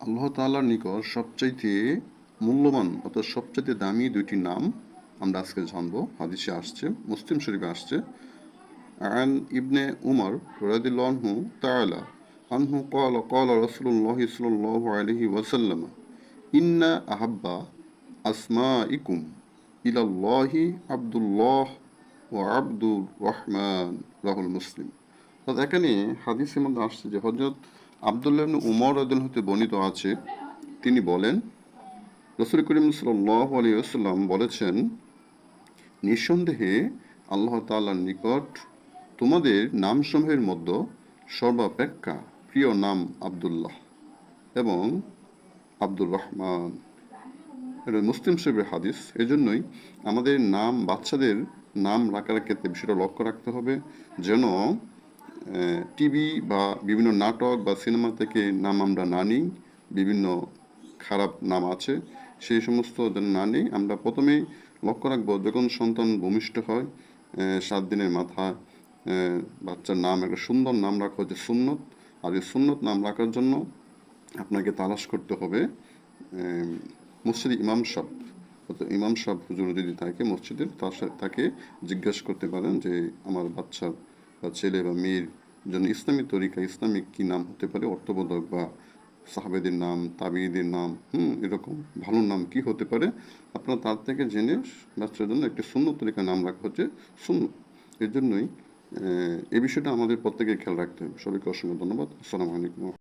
আল্লাহ তাআলার নিকট সবচাইতে মূল্যবান অর্থাৎ সবচাইতে দামি দুইটি নাম আমরা আজকে জানবো। হাদিসে আসছে, মুসলিম শরীফে আসছে। عن ابن عمر رضي الله عنه تعالى عنه قال قال رسول الله صلى الله عليه وسلم إن أحب أسمائكم إلى الله عبد الله وعبد الرحمن রাহুল মুসলিম। তো এখানে হাদিসের মধ্যে আসছে যে হযরত আব্দুল্লাহ ইবনে উমর রাদিয়াল্লাহু হতে বর্ণিত আছে, তিনি বলেন রাসূল করিম সাল্লাল্লাহু আলাইহি ওয়াসাল্লাম বলেছেন, নিঃসন্দেহে আল্লাহ তাআলার নিকট তোমাদের নামসমূহের মধ্যে সর্বাপেক্ষা প্রিয় নাম আব্দুল্লাহ এবং আব্দুর রহমান। এটা মুসলিম শরীফের হাদিস। এজন্যই আমাদের নাম, বাচ্চাদের নাম রাখার ক্ষেত্রে বিষয়টা লক্ষ্য রাখতে হবে যেন টিভি বা বিভিন্ন নাটক বা সিনেমা থেকে নাম আমরা না নিই। বিভিন্ন খারাপ নাম আছে, সেই সমস্ত যেন না নিই। আমরা প্রথমেই লক্ষ্য রাখবো, যখন সন্তান ভূমিষ্ঠ হয় 7 দিনের মাথায় বাচ্চার নাম একটা সুন্দর নাম রাখা হচ্ছে সুন্নত। আর এই সুন্নত নাম রাখার জন্য আপনাকে তালাশ করতে হবে মসজিদে ইমাম সাহেব, অর্থাৎ ইমাম সাহেব হুজুর যদি থাকে মসজিদের, তাকে জিজ্ঞাসা করতে পারেন যে আমার বাচ্চা বা ছেলে বা মেয়ের জন্য ইসলামী তরিকা ইসলামিক কি নাম হতে পারে, অর্থবোধক বা সাহাবেদের নাম, তাবিঈদের নাম, এরকম ভালো নাম কি হতে পারে, আপনারা তার থেকে জেনে বাচ্চার জন্য একটি সুন্নত তরিকা নাম রাখা হচ্ছে সুন্নত। এর জন্যই এই বিষয়টা আমাদের প্রত্যেকে খেয়াল রাখতে হবে। সবাইকে অসংখ্য ধন্যবাদ। আসসালামু আলাইকুম।